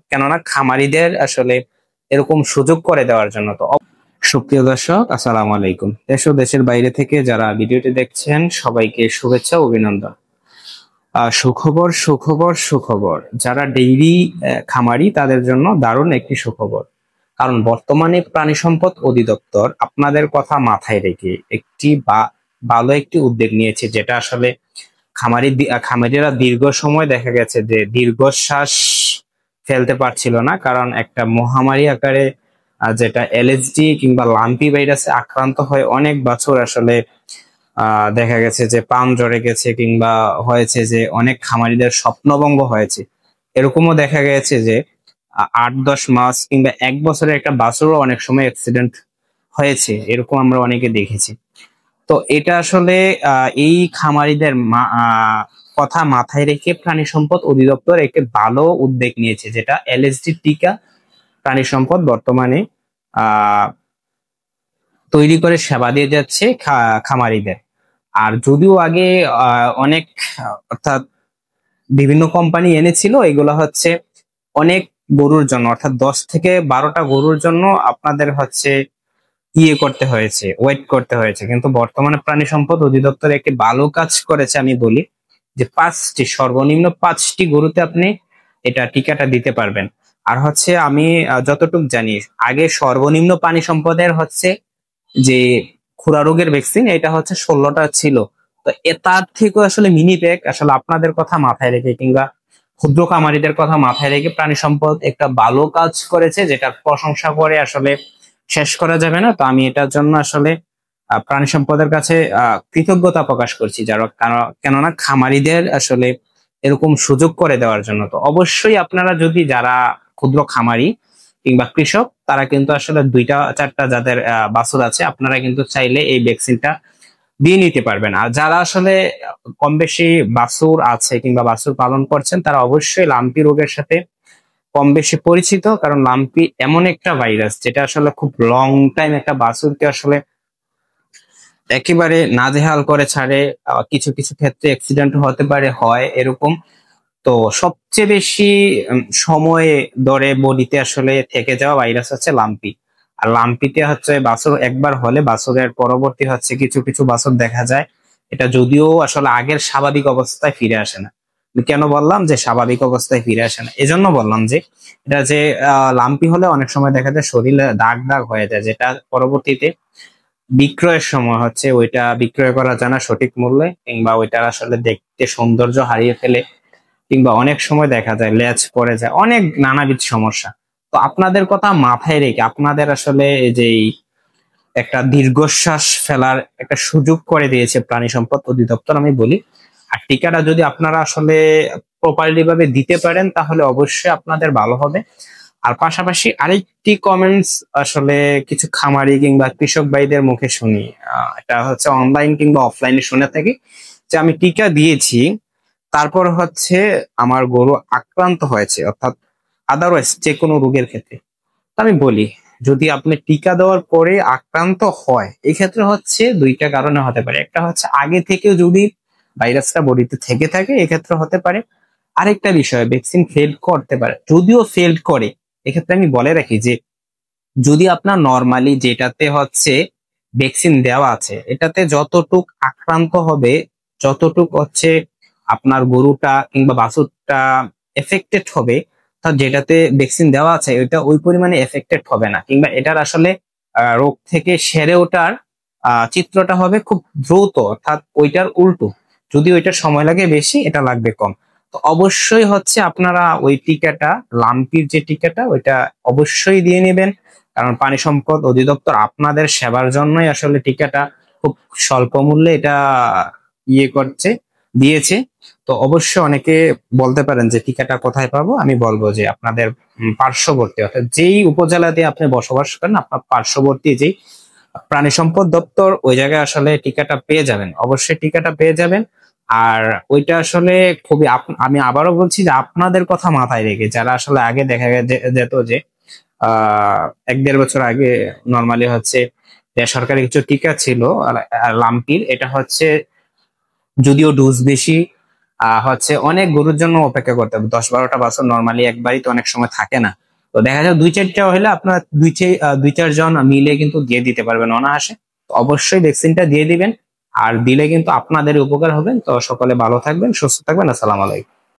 কেননা খামারিদের আসলে এরকম সুযোগ করে দেওয়ার জন্য। তো সুপ্রিয় দর্শক, আসসালামু আলাইকুম। দেশ ও দেশের বাইরে থেকে যারা ভিডিওটি দেখছেন সবাইকে শুভেচ্ছা ও অভিনন্দন। সুখবর সুখবর সুখবর, যারা ডেইরি খামারি তাদের জন্য দারুণ একটি সুখবর। কারণ বর্তমানে প্রাণী সম্পদ অধিদপ্তর আপনাদের কথা মাথায় রেখে একটি ভালো একটি উদ্যোগ নিয়েছে, যেটা আসলে খামারিরা দীর্ঘ সময় দেখা গেছে যে দীর্ঘশ্বাস ফেলতে পারছিল না, কারণ একটা মহামারী আকারে যেটা এলএসডি কিংবা লাম্পি ভাইরাসে আক্রান্ত হয়ে অনেক বছর আসলে দেখা গেছে যে প্রাণ ঝরে গেছে, কিংবা হয়েছে যে অনেক খামারিদের স্বপ্নভঙ্গ হয়েছে। এরকমও দেখা গেছে যে 8-10 মাস কিংবা 1 বছরের একটা বাছুরও অনেক সময় অ্যাক্সিডেন্ট হয়েছে, এরকম আমরা অনেকে দেখেছি। তো এটা আসলে এই খামারিদের কথা মাথায় রেখে প্রাণী সম্পদ অধিদপ্তর একটি ভালো উদ্যোগ নিয়েছে, যেটা এলএসডি টিকা প্রাণী সম্পদ বর্তমানে আহ তৈরি করে সেবা দিয়ে যাচ্ছে খামারিদের। আর যদিও আগে অনেক অর্থাৎ বিভিন্ন কোম্পানি এনেছিল, এগুলো হচ্ছে অনেক গরুর জন্য, অর্থাৎ 10 থেকে 12টা গরুর জন্য আপনাদের হচ্ছে করতে হয়েছে, ওয়েট করতে হয়েছে। কিন্তু বর্তমানে প্রাণী সম্পদ অধিদপ্তর একটি ভালো কাজ করেছে, আমি বলি যে সর্বনিম্ন 5টি গরুতে আপনি এটা টিকাটা দিতে পারবেন। আর হচ্ছে আমি যতটুকু জানি, আগে সর্বনিম্ন প্রাণী সম্পদের হচ্ছে যে খুরা রোগের ভ্যাকসিন, এটা হচ্ছে 16টা ছিল। তো তার থেকেও আসলে মিনি প্যাক আসলে আপনাদের কথা মাথায় রেখে কিংবা ক্ষুদ্র খামারিদের কথা মাথায় রেখে প্রাণী সম্পদ একটা ভালো কাজ করেছে, যেটা প্রশংসা করে আসলে শেষ করা যাবে না। তো আমি এটার জন্য আসলে প্রাণী সম্পদের কাছে কৃতজ্ঞতা প্রকাশ করছি, যারা কেননা খামারিদের আসলে এরকম সুযোগ করে দেওয়ার জন্য। তো অবশ্যই আপনারা যদি যারা ক্ষুদ্র খামারি কিংবা কৃষক, তারা কিন্তু আসলে 2-4টা যাদের বাছুর আছে, আপনারা কিন্তু চাইলে এই ভ্যাকসিনটা দিয়ে নিতে পারবেন। আর যারা আসলে কম বেশি বাছুর আছে কিংবা বাছুর পালন করছেন, তারা অবশ্যই লাম্পি রোগের সাথে কম বেশি পরিচিত, কারণ লাম্পি এমন একটা ভাইরাস যেটা আসলে খুব লং টাইম একটা বাছুরকে আসলে একেবারে নাজেহাল করে ছাড়ে। কিছু কিছু ক্ষেত্রে অ্যাক্সিডেন্ট হতে পারে, হয় এরকম। তো সবচেয়ে বেশি সময় ধরে বডিতে আসলে থেকে যাওয়া ভাইরাস হচ্ছে লাম্পি। আর লাম্পিতে হচ্ছে বাছুর একবার হলে বাছুরের পরবর্তী হচ্ছে কিছু কিছু বাছুর দেখা যায় এটা যদিও আসলে আগের স্বাভাবিক অবস্থায় ফিরে আসে না। আমি কেন বললাম যে স্বাভাবিক অবস্থায় ফিরে আসে না, এজন্য বললাম যে এটা যে লাম্পি হলে অনেক সময় দেখা যায় শরীরে দাগ দাগ হয়ে যায়, যেটা পরবর্তীতে বিক্রয়ের সময় হচ্ছে ওইটা বিক্রয় করা যায় না সঠিক মূল্যে, কিংবা ওইটার আসলে দেখতে সৌন্দর্য হারিয়ে ফেলে, কিংবা অনেক সময় দেখা যায় লেজ পড়ে যায়, অনেক নানাবিধ সমস্যা। তো আপনাদের কথা মাথায় রেখে আপনাদের আসলে এই যে একটা দীর্ঘশ্বাস ফেলার একটা সুযোগ করে দিয়েছে প্রাণী সম্পদ অধিদপ্তর, আমি বলি। আর টিকাটা যদি আপনারা আসলে প্রপারলি ভাবে দিতে পারেন, তাহলে অবশ্যই আপনাদের ভালো হবে। আর পাশাপাশি আরেকটি কমেন্টস আসলে কিছু খামারি কিংবা কৃষক ভাইদের মুখে শুনি, এটা হচ্ছে অনলাইন কিংবা অফলাইনে শুনে থাকি, যে আমি টিকা দিয়েছি, তারপর হচ্ছে আমার গরু আক্রান্ত হয়েছে, অর্থাৎ আদারওয়াইজ যে কোনো রোগের ক্ষেত্রে। তো আমি বলি, যদি আপনি টিকা দেওয়ার পরে আক্রান্ত হয়, এই ক্ষেত্রে হচ্ছে 2টা কারণে হতে পারে। একটা হচ্ছে আগে থেকে যদি ভাইরাসটা বডিতে থেকে থাকে, এক্ষেত্রে হতে পারে। আরেকটা বিষয়, ভ্যাকসিন ফেল করতে পারে। যদিও ফেল করে, এক্ষেত্রে আমি বলে রাখি যে যদি আপনার নর্মালি যেটাতে হচ্ছে ভ্যাকসিন দেওয়া আছে, এটাতে যতটুক আক্রান্ত হবে, যতটুক হচ্ছে আপনার গরুটা কিংবা বাছুরটা এফেক্টেড হবে, তা যেটাতে ভ্যাকসিন দেওয়া আছে ওইটা ওই পরিমাণে এফেক্টেড হবে না, কিংবা এটার আসলে রোগ থেকে সেরে ওঠার চিত্রটা হবে খুব দ্রুত, অর্থাৎ ওইটার উল্টো। যদি ওইটার সময় লাগে বেশি, এটা লাগবে কম। তো অবশ্যই হচ্ছে আপনারা ওই টিকাটা, লাম্পির যে টিকাটা, ওইটা অবশ্যই দিয়ে নেবেন। কারণ পানি সম্পদ অধিদপ্তর আপনাদের সেবার জন্যই আসলে টিকাটা খুব স্বল্প মূল্যে এটা করছে, দিয়েছে। তো অবশ্যই অনেকে বলতে পারেন যে টিকাটা কোথায় পাবো, আমি বলবো যে আপনাদের পার্শ্ববর্তী, অর্থাৎ যেই উপজেলাতে আপনি বসবাস করেন, আপনার পার্শ্ববর্তী যেই প্রাণী সম্পদ দপ্তর, ওই জায়গায় আসলে টিকাটা পেয়ে যাবেন, অবশ্যই টিকাটা পেয়ে যাবেন। আর ওইটা আসলে খুবই আমি আবারও বলছি যে আপনাদের কথা মাথায় রেখে, যারা আসলে আগে দেখা যেত যে 1-1.5 বছর আগে নর্মালি হচ্ছে বেসরকারি কিছু টিকা ছিল লাম্পির, এটা হচ্ছে যদিও ডোজ বেশি, হচ্ছে অনেক গরুর জন্য অপেক্ষা করতে হবে। 10-12টা বাছুর নর্মালি একবারই তো অনেক সময় থাকে না। তো দেখা যায় 2-4টা হলে আপনার 2-4 জন মিলে কিন্তু দিয়ে দিতে পারবেন অনায়াসে। তো অবশ্যই ভ্যাকসিনটা দিয়ে দিবেন, আর দিলে কিন্তু আপনাদের উপকার হবে। তো সকলে ভালো থাকবেন, সুস্থ থাকবেন। আসসালামু আলাইকুম।